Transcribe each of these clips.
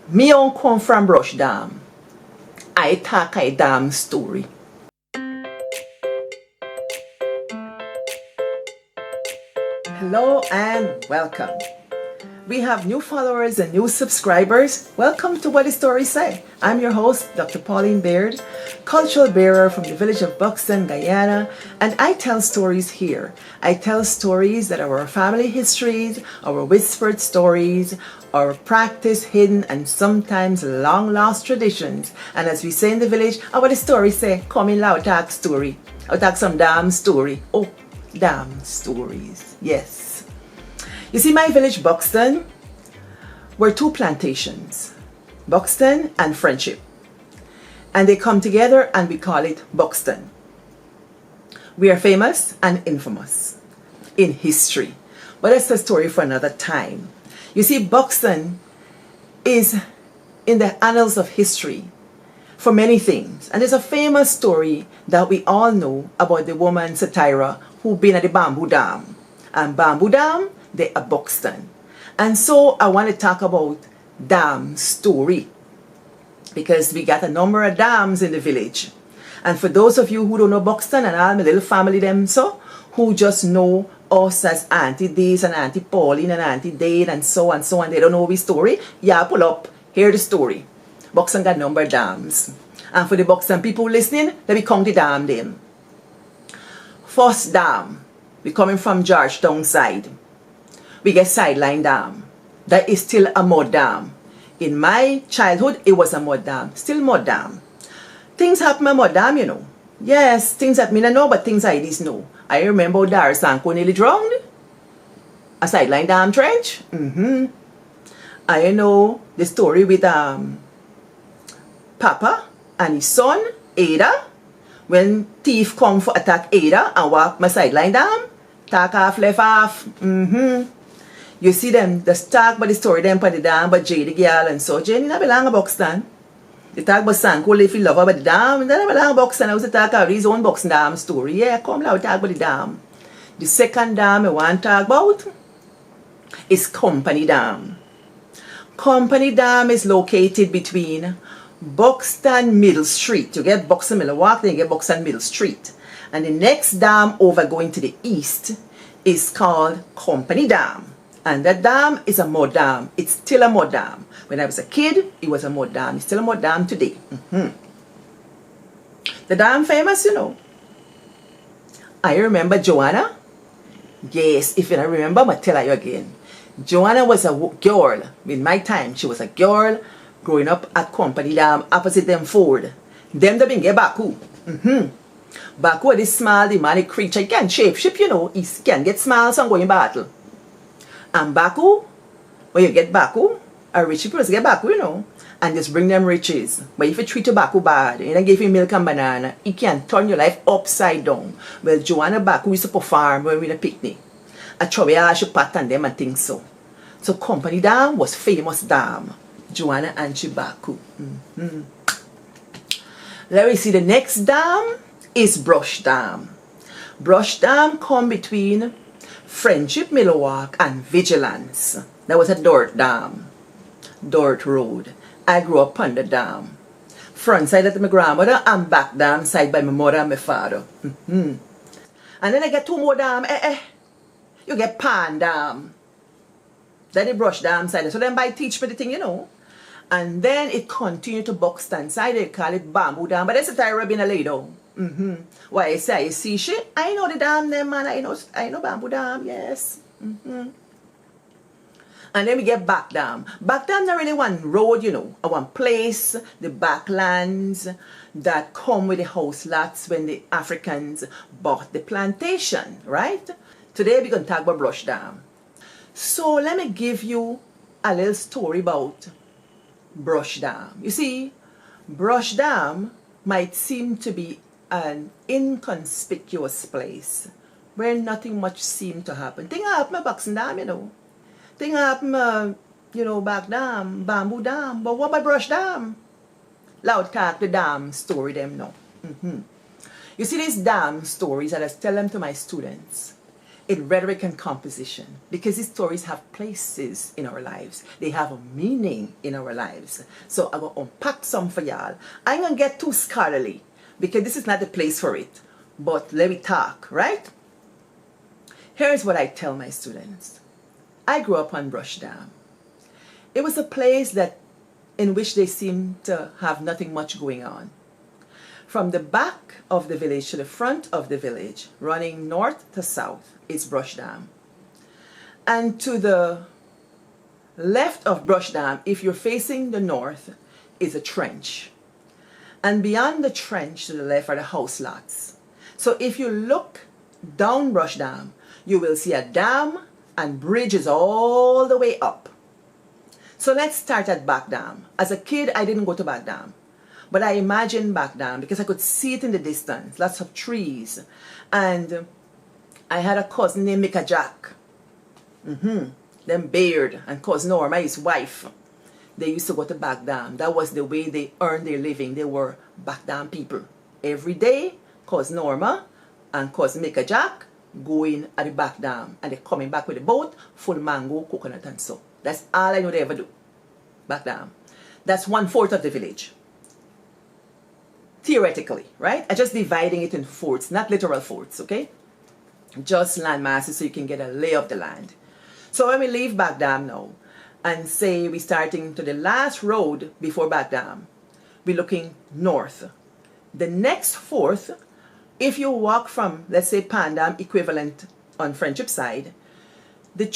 Me own come from Brush Dam. I Taak De Dam Story. Hello and welcome. We have new followers and new subscribers. Welcome to What the Story Say. I'm your host, Dr. Pauline Baird, cultural bearer from the village of Buxton, Guyana, and I tell stories here. I tell stories that are our family histories, our whispered stories, our practice, hidden, and sometimes long-lost traditions. And as we say in the village, What the Story Say, come in loud, talk story. I'll talk some damn story. Oh, damn stories. Yes. You see, my village, Buxton, were two plantations, Buxton and Friendship. And they come together and we call it Buxton. We are famous and infamous in history. But that's a story for another time. You see, Buxton is in the annals of history for many things. And there's a famous story that we all know about the woman Satira who been at the Bamboo Dam. And Bamboo Dam, they are Buxton. And so I want to talk about dam story, because we got a number of dams in the village. And for those of you who don't know Buxton and all my little family them so, who just know us as Auntie Days and Auntie Pauline and Auntie Dade and so on, they don't know we story, yeah, pull up, hear the story. Buxton got a number of dams. And for the Buxton people listening, let me count the dam them. First dam, we coming from Georgetown side. We get Sideline Dam. That is still a mud dam. In my childhood, it was a mud dam. Still mud dam. Things happen at mud dam, you know. Yes, things that me not know, but things I did know. I remember Dar Sanko nearly drowned. A Sideline Dam trench. I know the story with Papa and his son, Ada. When thief come for attack Ada and walk my Sideline Dam. Talk off, left off. You see them, the talk about the story them for the dam, but Jay the girl and so Jenny not belong a Buxton. The talk about Sanko if he love about the dam, and then I belong a Buxton. I was to talk about his own Buxton dam story. Yeah, come now talk about the dam. The second dam I want to talk about is Company Dam. Company Dam is located between Buxton Middle Street. You get Buxton Middle Walk, then you get Buxton Middle Street. And the next dam over going to the east is called Company Dam. And that dam is a mud dam. It's still a mud dam. When I was a kid, it was a mud dam. It's still a mud dam today. The dam famous, you know. I remember Joanna. Yes, if you don't remember, I'm going to tell you again. Joanna was a girl. In my time, she was a girl growing up at Company Dam opposite them Ford. Them they been get Baku. Baku is this small, demonic creature. He can shape ship, you know. He can get small, so I'm going battle. And Baku, when you get Baku, a rich people get Baku, you know, and just bring them riches. But if you treat a Baku bad, you don't give him milk and banana, he can turn your life upside down. Well, Joanna Baku used to perform when we were in a picnic. I try to ask you pat on them and things so. So Company Dam was famous dam. Joanna and she Baku. Let me see, the next dam is Brush Dam. Brush Dam come between Friendship Millowalk and Vigilance. That was a dirt dam. Dirt road. I grew up on the dam. Front side of my grandmother and back dam side by my mother and my father. And then I get two more dam. You get Pan Dam. Then the Brush Dam side. So then by teach me the thing, you know. And then it continued to Buxton side. They call it Bamboo Dam. But that's a Tyra being a lady. Why I say, you see shit? I know the dam there, man. I know Bamboo Dam, yes. And then we get Back Dam. Back Dam not really one road, you know, or one place, the backlands that come with the house lots when the Africans bought the plantation, right? Today we're going to talk about Brush Dam. So let me give you a little story about Brush Dam. You see, Brush Dam might seem to be an inconspicuous place where nothing much seemed to happen. Things happen at Buxton Dam, you know. Things happen, you know, Back Dam, Bamboo Dam. But what about Brush Dam? Loud Taak De Dam Story them now. You see these dam stories that I tell them to my students. in rhetoric and composition, because these stories have places in our lives. They have a meaning in our lives. So I'm going to unpack some for y'all. I'm going to get too scholarly because this is not the place for it. But let me talk, right? Here's what I tell my students. I grew up on Brush Dam. It was a place in which they seemed to have nothing much going on. From the back of the village to the front of the village, running north to south, is Brush Dam. And to the left of Brush Dam, if you're facing the north, is a trench. And beyond the trench to the left are the house lots. So if you look down Brush Dam, you will see a dam and bridges all the way up. So let's start at Back Dam. As a kid, I didn't go to Back Dam. But I imagined Back Dam because I could see it in the distance, lots of trees. And I had a cousin named Mika Jack. Then Baird and cousin Norma, his wife. They used to go to Back Dam. That was the way they earned their living. They were Back Dam people. Every day, cousin Norma and cousin Mika Jack going at the Back Dam. And they're coming back with a boat full mango, coconut and so. That's all I know they ever do. Back Dam. That's 1/4 of the village. Theoretically, right? I'm just dividing it in forts, not literal forts, okay? Just land masses so you can get a lay of the land. So when we leave Back Dam now, and say we're starting to the last road before Back Dam, we're looking north. The next fourth, if you walk from, let's say, Pandam equivalent on Friendship side, the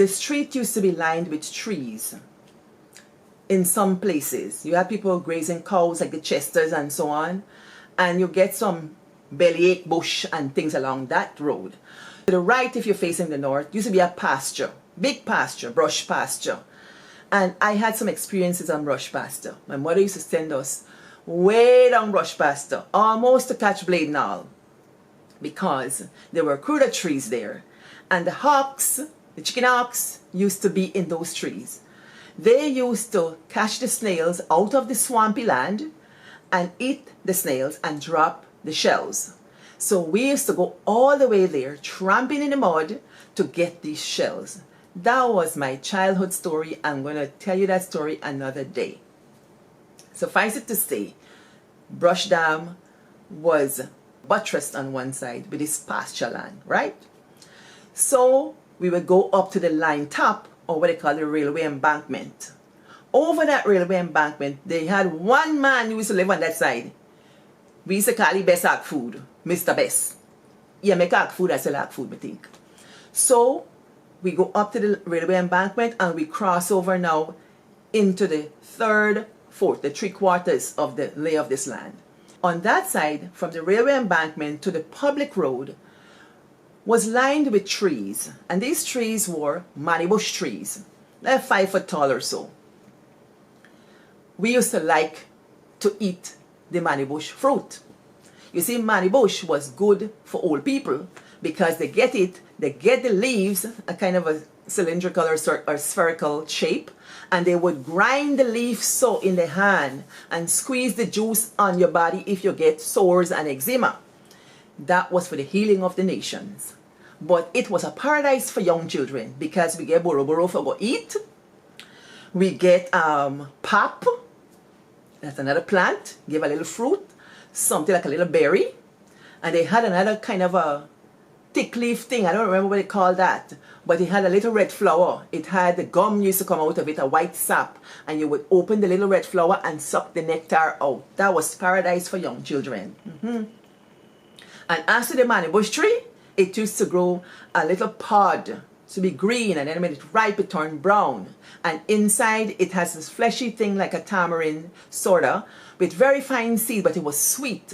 street used to be lined with trees. In some places, you have people grazing cows like the Chesters and so on, and you get some bellyache bush and things along that road. To the right, if you're facing the north, used to be a pasture, big pasture, brush pasture. And I had some experiences on brush pasture. My mother used to send us way down brush pasture, almost to catch blade and all, because there were cruder trees there. And the hawks, the chicken hawks, used to be in those trees. They used to catch the snails out of the swampy land and eat the snails and drop the shells. So we used to go all the way there, tramping in the mud to get these shells. That was my childhood story. I'm going to tell you that story another day. Suffice it to say, Brush Dam was buttressed on one side with this pasture land, right? So we would go up to the line top, or what they call the railway embankment. Over that railway embankment, they had one man who used to live on that side. We used to call him Best Hack Food, Mr. Best. Yeah, make hack food, I sell hack food, I think. So we go up to the railway embankment and we cross over now into the fourth, the 3/4 of the lay of this land. On that side, from the railway embankment to the public road, was lined with trees, and these trees were manibush trees. They're 5 foot tall or so. We used to like to eat the manibush fruit. You see, manibush was good for old people because they get the leaves, a kind of a cylindrical or spherical shape, and they would grind the leaf so in the hand and squeeze the juice on your body if you get sores and eczema. That was for the healing of the nations. But it was a paradise for young children because we get boro for go eat. We get pap. That's another plant. Give a little fruit. Something like a little berry. And they had another kind of a thick leaf thing. I don't remember what they called that. But it had a little red flower. It had the gum used to come out of it, a white sap. And you would open the little red flower and suck the nectar out. That was paradise for young children. And as to the manibush tree, it used to grow a little pod to be green, and then when it ripe, it turned brown. And inside, it has this fleshy thing like a tamarind, sorta, with very fine seed, but it was sweet.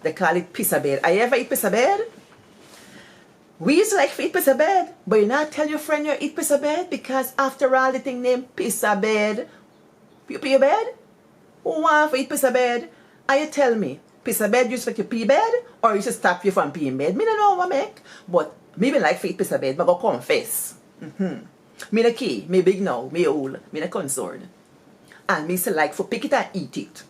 They call it pisabed. I ever eat pisabed? We used to like to eat pisabed, but you not tell your friend you eat pisabed because after all, the thing named pisabed, you pee your bed? Who want to eat pisabed? And you tell me, pisabed used to make you pee bed, or you should stop you from peeing bed? Me don't know what make, but me been like to eat pisabed, but I go confess. Me the key, me big now, me old, me the consort. And me used to like for pick it and eat it.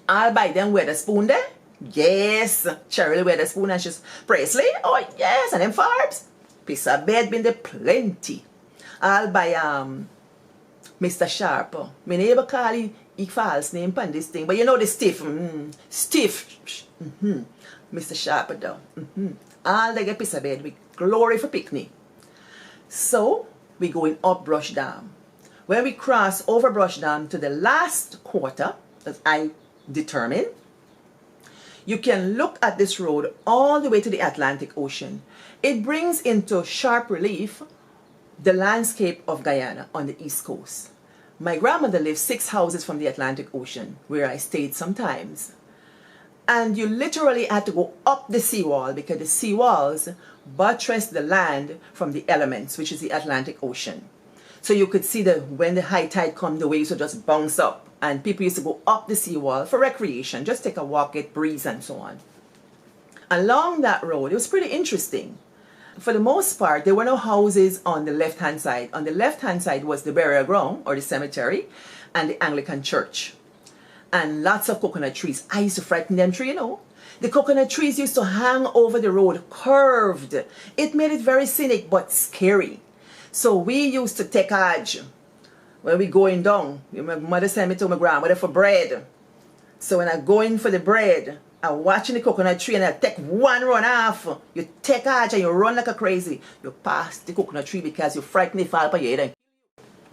All by them with a spoon there, Yes, Cheryl Weatherspoon and she's Presley. Oh yes, and them Farbs. Piece of bed been there plenty. All by Mr. Sharp. My neighbor call he false name pan this thing, but you know the stiff. Stiff. Mr. Sharp though. All they get piece of bed with glory for picnic. So we going up Brush Dam. When we cross over Brush Dam to the last quarter, as I determined, you can look at this road all the way to the Atlantic Ocean. It brings into sharp relief the landscape of Guyana on the east coast. My grandmother lived 6 houses from the Atlantic Ocean, where I stayed sometimes. And you literally had to go up the seawall because the seawalls buttressed the land from the elements, which is the Atlantic Ocean. So you could see that when the high tide comes, the waves would just bounce up. And people used to go up the seawall for recreation, just take a walk, get breeze and so on. Along that road, it was pretty interesting. For the most part, there were no houses on the left-hand side. On the left-hand side was the burial ground, or the cemetery, and the Anglican church. And lots of coconut trees. I used to frighten them tree, you know. The coconut trees used to hang over the road, curved. It made it very scenic, but scary. So we used to take edge when we going down. My mother sent me to my grandmother for bread. So when I go in for the bread, I'm watching the coconut tree and I take one run off. You take edge and you run like a crazy. You pass the coconut tree because you're frightened to fall by your head.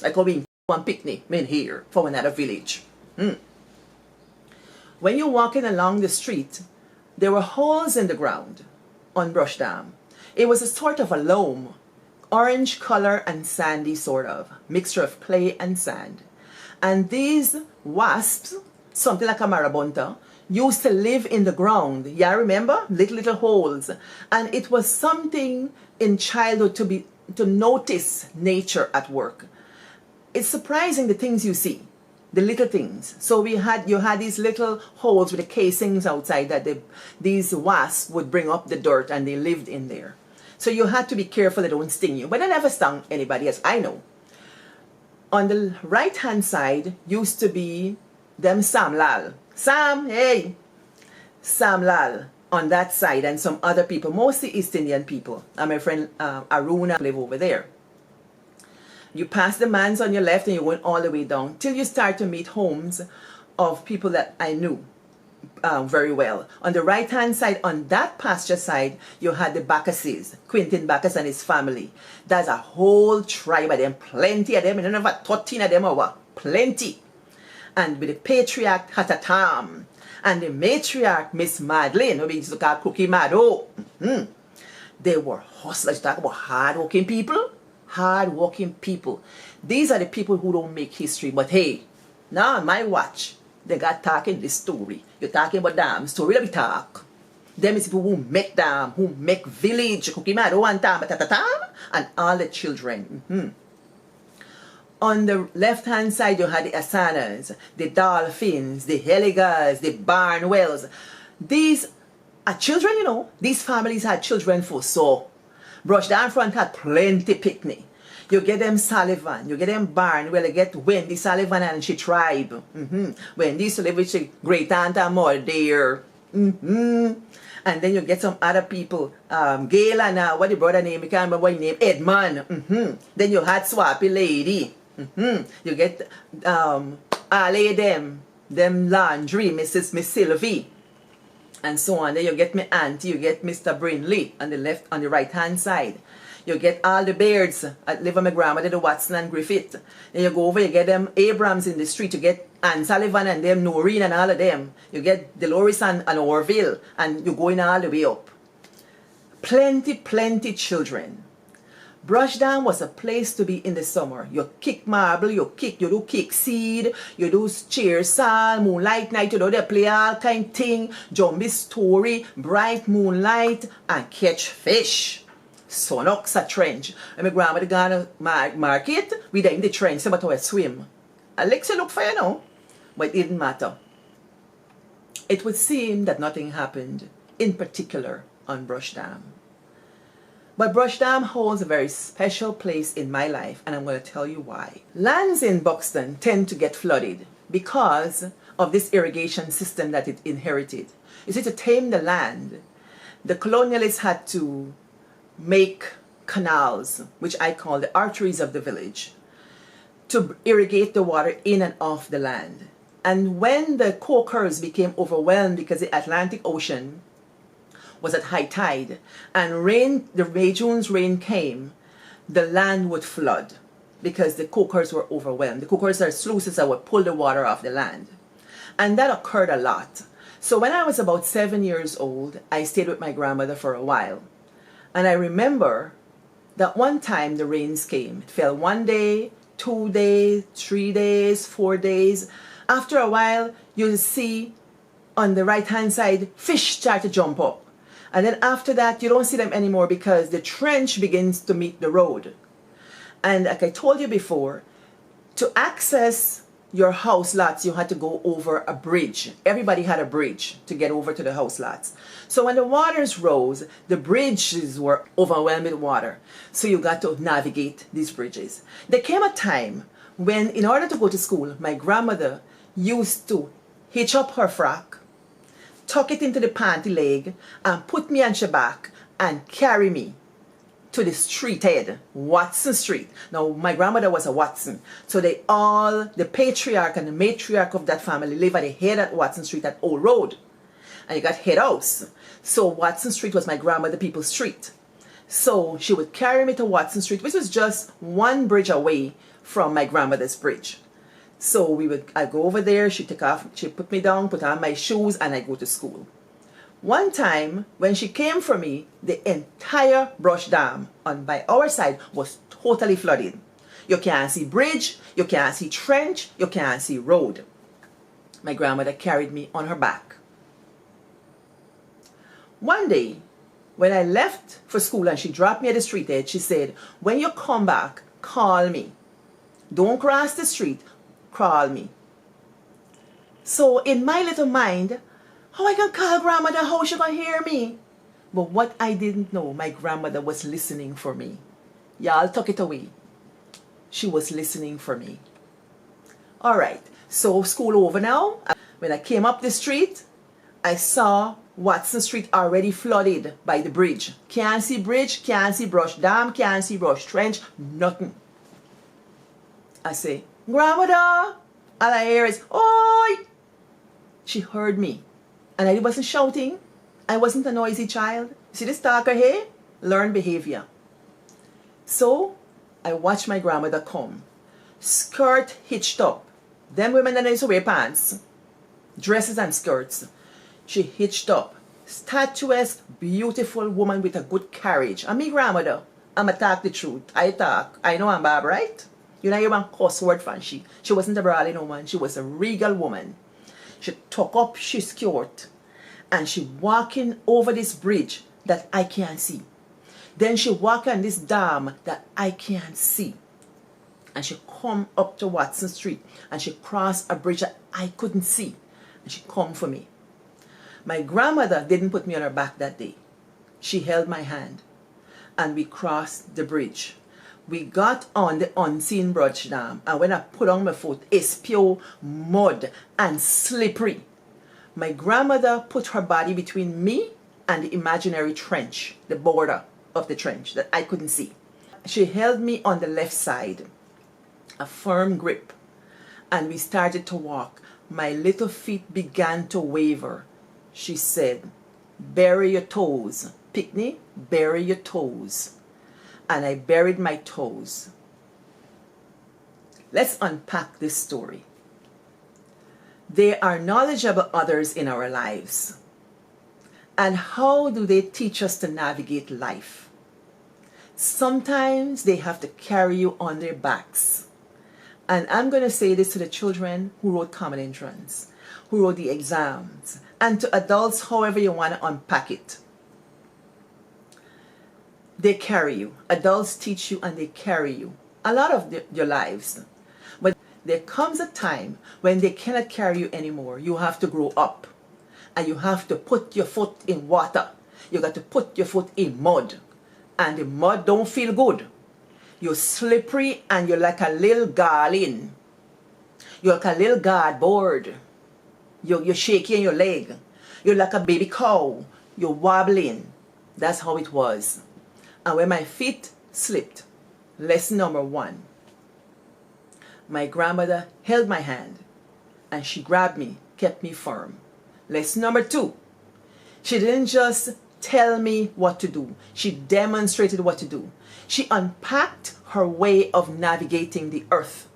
Like how we one picnic in here from another village. When you're walking along the street, there were holes in the ground on Brush Dam. It was a sort of a loam, orange color and sandy sort of, mixture of clay and sand. And these wasps, something like a marabunta, used to live in the ground. Yeah, remember? Little holes. And it was something in childhood to notice nature at work. It's surprising the things you see. The little things. So you had these little holes with the casings outside that these wasps would bring up the dirt and they lived in there. So you had to be careful they don't sting you. But they never stung anybody else, I know. On the right hand side used to be them Sam Lal. Sam, hey! Sam Lal on that side and some other people, mostly East Indian people. And my friend Aruna live over there. You pass the man's on your left and you went all the way down till you start to meet homes of people that I knew very well. On the right hand side, on that pasture side, you had the Bacchuses, Quentin Bacchus and his family. There's a whole tribe of them, plenty of them, and over 13 of them over, plenty. And with the patriarch Hatatam and the matriarch Miss Madeline, who we used to call Cookie Mado. They were hustlers. Talk about hard-working people. Hard-working people. These are the people who don't make history. But hey, now on my watch, they got talking this story. You're talking about dam story, let me talk. Them is people who make dam, who make village, Cookie Mado and Tam, and all the children. On the left-hand side, you had the Asanas, the Dolphins, the Heligas, the Barnwells. These are children, you know. These families had children for so. Brush Dam front had plenty picnic. You get them Sullivan, you get them Barnwell, you get Wendy Sullivan and she tribe. Wendy used to live with she great aunt and mother there. And then you get some other people, Gail and what the brother name, I can't remember what his name, Edmund. Then you had Swappy Lady. You get Ali them Laundry, Miss Sylvie, and so on. Then you get me auntie, you get Mr. Brinley on the right hand side. You get all the Beards at live with my grandmother, the Watson and Griffith. Then you go over, you get them Abrams in the street, you get Ann Sullivan and them Noreen and all of them. You get Dolores and Orville, and you're going all the way up. Plenty children. Brush Dam was a place to be in the summer. You kick marble, you do kick seed, you do cheer sal, moonlight night, you know, they play all kind of thing, zombie story, bright moonlight, and catch fish. Sonox a trench. And my grandmother gonna market, we there in the trench, so but I swim. Alexa look for you now, but it didn't matter. It would seem that nothing happened, in particular, on Brush Dam. But Brush Dam holds a very special place in my life, and I'm going to tell you why. Lands in Buxton tend to get flooded because of this irrigation system that it inherited. You see, to tame the land, the colonialists had to make canals, which I call the arteries of the village, to irrigate the water in and off the land. And when the Quakers became overwhelmed because the Atlantic Ocean was at high tide and rain, the May June's rain came, the land would flood because the Quakers were overwhelmed. The Quakers are sluices that would pull the water off the land. And that occurred a lot. So when I was about 7 years old, I stayed with my grandmother for a while. And I remember that one time the rains came. It fell 1 day, 2 days, 3 days, 4 days. After a while, you'll see on the right-hand side, fish start to jump up. And then after that, you don't see them anymore because the trench begins to meet the road. And like I told you before, to access your house lots, you had to go over a bridge. Everybody had a bridge to get over to the house lots. So when the waters rose, the bridges were overwhelmed with water. So you got to navigate these bridges. There came a time when, in order to go to school, my grandmother used to hitch up her frock, tuck it into the panty leg, and put me on her back and carry me to the street head, Watson Street. Now, my grandmother was a Watson. So the patriarch and the matriarch of that family live at the head at Watson Street at Old Road. And you got head house. So Watson Street was my grandmother people's street. So she would carry me to Watson Street, which was just one bridge away from my grandmother's bridge. So I'd go over there, she'd put me down, put on my shoes, and I'd go to school. One time, when she came for me, the entire brush dam by our side was totally flooded. You can't see bridge, you can't see trench, you can't see road. My grandmother carried me on her back. One day, when I left for school and she dropped me at the street edge, she said, when you come back, call me. Don't cross the street, call me. So in my little mind, how I can call grandmother, how she gonna hear me? But what I didn't know, my grandmother was listening for me. Y'all tuck it away. She was listening for me. All right, so school over now. When I came up the street, I saw Watson Street already flooded by the bridge. Can't see bridge, can't see brush dam, can't see brush trench, nothing. I say, grandmother. All I hear is, oi! She heard me. And I wasn't shouting. I wasn't a noisy child. See this talker here? Learn behavior. So I watched my grandmother come. Skirt hitched up. Them women that used to wear pants. Dresses and skirts. She hitched up. Statuesque, beautiful woman with a good carriage. I'm me grandmother. I'm a talk the truth. I talk. I know I'm Bob, right? You know you want cuss word from she. She wasn't a brawling woman. She was a regal woman. She took up she skirt and she walking over this bridge that I can't see. Then she walk on this dam that I can't see. And she come up to Watson Street and she crossed a bridge that I couldn't see. And she come for me. My grandmother didn't put me on her back that day. She held my hand and we crossed the bridge. We got on the unseen brush dam, and when I put on my foot, it's pure mud and slippery. My grandmother put her body between me and the imaginary trench, the border of the trench that I couldn't see. She held me on the left side, a firm grip, and we started to walk. My little feet began to waver. She said, bury your toes. Pickney, bury your toes. And I buried my toes. Let's unpack this story. There are knowledgeable others in our lives. And how do they teach us to navigate life? Sometimes they have to carry you on their backs. And I'm going to say this to the children who wrote Common Entrance, who wrote the exams, and to adults, however you want to unpack it. They carry you. Adults teach you and they carry you a lot of your lives. But there comes a time when they cannot carry you anymore. You have to grow up and you have to put your foot in water. You got to put your foot in mud, and the mud don't feel good. You're slippery and you're like a little garland. You're like a little cardboard. You're shaking your leg. You're like a baby cow. You're wobbling. That's how it was. And when my feet slipped, lesson number one, my grandmother held my hand and she grabbed me, kept me firm. Lesson number two, she didn't just tell me what to do. She demonstrated what to do. She unpacked her way of navigating the earth,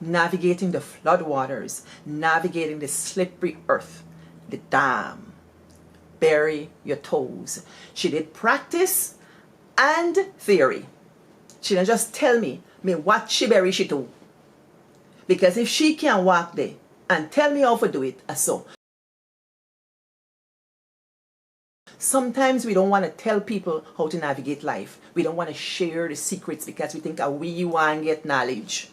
navigating the floodwaters, navigating the slippery earth, the dam. Bury your toes. She did practice and theory. She didn't just tell me what she bury she do. Because if she can walk there and tell me how to do it, so. Sometimes we don't want to tell people how to navigate life. We don't want to share the secrets because we think we want to get knowledge.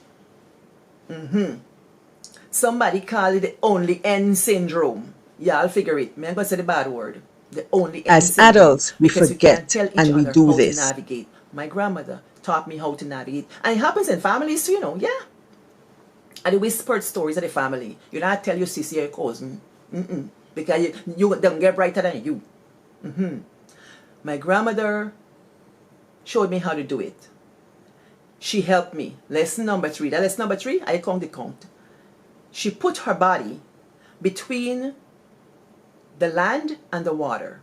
Somebody call it the only end syndrome. Yeah, I'll figure it. I'm going to say the bad word. The only end As syndrome. adults, we Because forget can't tell each and we other do how this. to navigate. My grandmother taught me how to navigate. And it happens in families too, yeah. And the whispered stories of the family. You don't tell your sister or your cousin. Because you don't get brighter than you. My grandmother showed me how to do it. She helped me. Lesson number three. That lesson number three, I count. She put her body between the land and the water.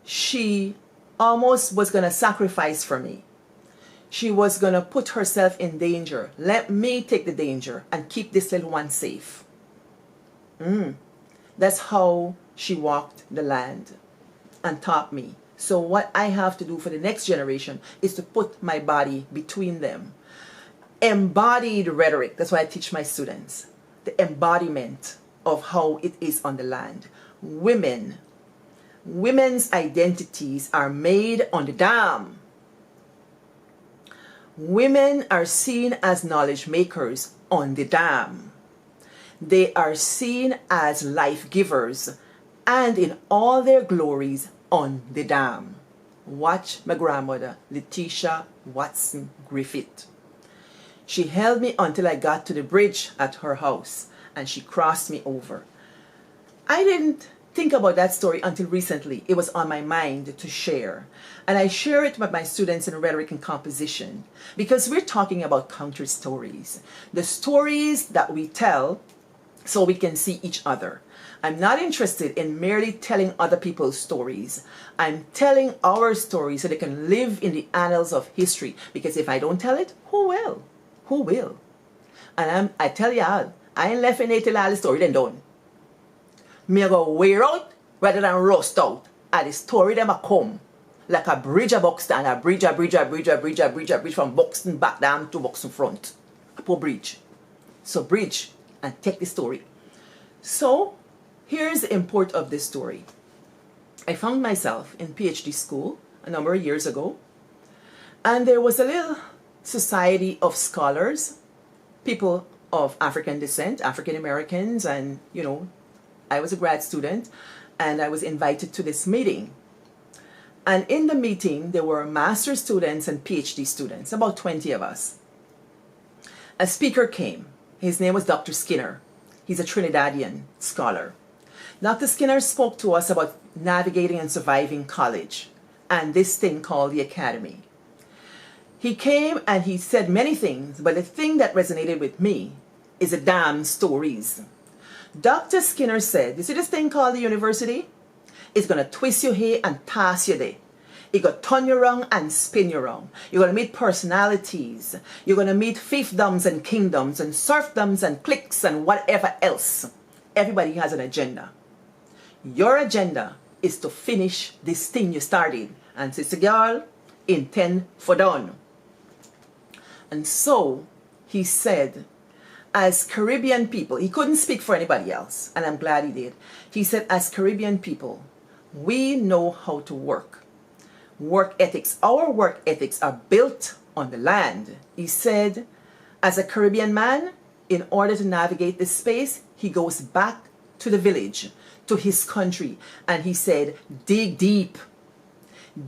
She almost was going to sacrifice for me. She was going to put herself in danger. Let me take the danger and keep this little one safe. That's how she walked the land and taught me. So what I have to do for the next generation is to put my body between them. Embodied rhetoric. That's what I teach my students. The embodiment of how it is on the land. Women's identities are made on the dam. Women are seen as knowledge makers on the dam. They are seen as life givers and in all their glories on the dam. Watch my grandmother, Letitia Watson Griffith. She held me until I got to the bridge at her house and she crossed me over. I didn't think about that story until recently. It was on my mind to share. And I share it with my students in rhetoric and composition because we're talking about counter stories. The stories that we tell so we can see each other. I'm not interested in merely telling other people's stories. I'm telling our stories so they can live in the annals of history. Because if I don't tell it, who will? Who will? And I tell y'all, I ain't left in it till all the story then done. Me go wear out rather than rust out. And the story them a come like a bridge of Buxton, a bridge from Buxton back down to Buxton front. A poor bridge. So bridge and take the story. So here's the import of this story. I found myself in PhD school a number of years ago, and there was a little society of scholars, people of African descent, African Americans, and I was a grad student and I was invited to this meeting. And in the meeting, there were master's students and PhD students, about 20 of us. A speaker came. His name was Dr. Skinner. He's a Trinidadian scholar. Dr. Skinner spoke to us about navigating and surviving college and this thing called the academy. He came and he said many things, but the thing that resonated with me is the damn stories. Dr. Skinner said, you see this thing called the university? It's going to twist your hair and toss you there. It's going to turn you around and spin you around. You're going to meet personalities. You're going to meet fiefdoms and kingdoms and serfdoms and cliques and whatever else. Everybody has an agenda. Your agenda is to finish this thing you started. And sister girl, intend for done. And so he said, as Caribbean people, he couldn't speak for anybody else, and I'm glad he did. He said, as Caribbean people, we know how to work. Work ethics, our work ethics are built on the land. He said, as a Caribbean man, in order to navigate this space, he goes back to the village, to his country, and he said, dig deep.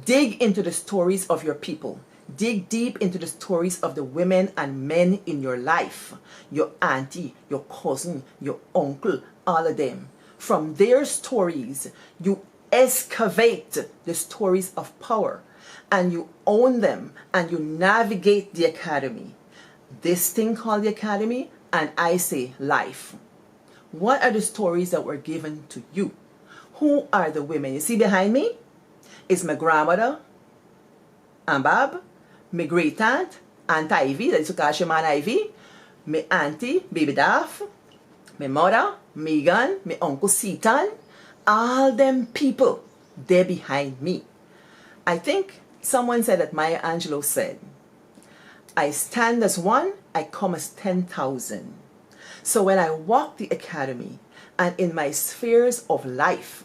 Dig into the stories of your people. Dig deep into the stories of the women and men in your life. Your auntie, your cousin, your uncle, all of them. From their stories, you excavate the stories of power and you own them and you navigate the academy. This thing called the academy, and I say life. What are the stories that were given to you? Who are the women? You see behind me is my grandmother, Aunt Bob, my great aunt, Aunt Ivy, that is Ukashiman Ivy, my auntie, Baby Daff, my mother, Megan, my uncle Seaton, all them people, they're behind me. I think someone said that Maya Angelou said, I stand as one, I come as 10,000. So when I walk the academy and in my spheres of life,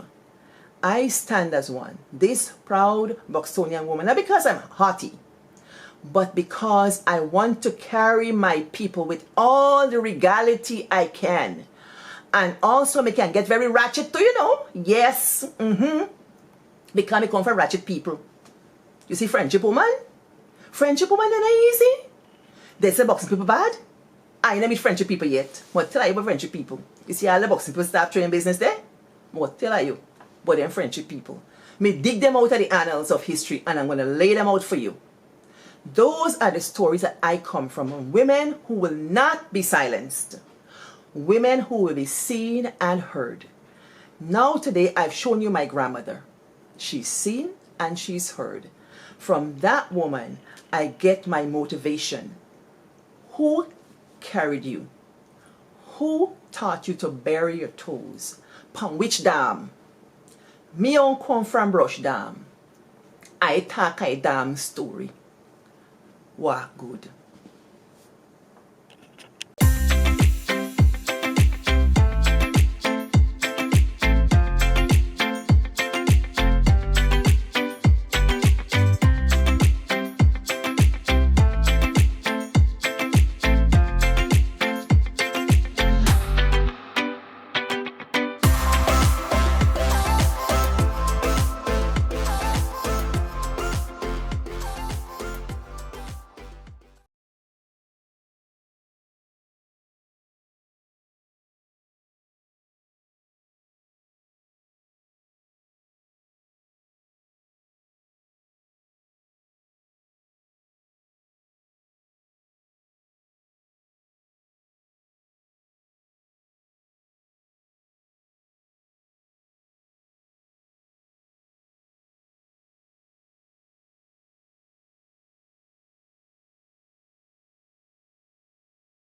I stand as one, this proud Buxtonian woman, not because I'm haughty, but because I want to carry my people with all the regality I can. And also I can get very ratchet too, you know. Yes, because I come from ratchet people. You see friendship woman? Friendship woman they're not easy. They say boxing people bad. I ain't meet friendship people yet. What tell you about friendship people? You see all the boxing people start training business there? What tell you? But them friendship people. Me dig them out of the annals of history and I'm going to lay them out for you. Those are the stories that I come from. Women who will not be silenced. Women who will be seen and heard. Now today I've shown you my grandmother. She's seen and she's heard. From that woman I get my motivation. Who carried you? Who taught you to bury your toes? Pon which dam? Me on come from Brush Dam. I Taak De Dam Story. Wow, good.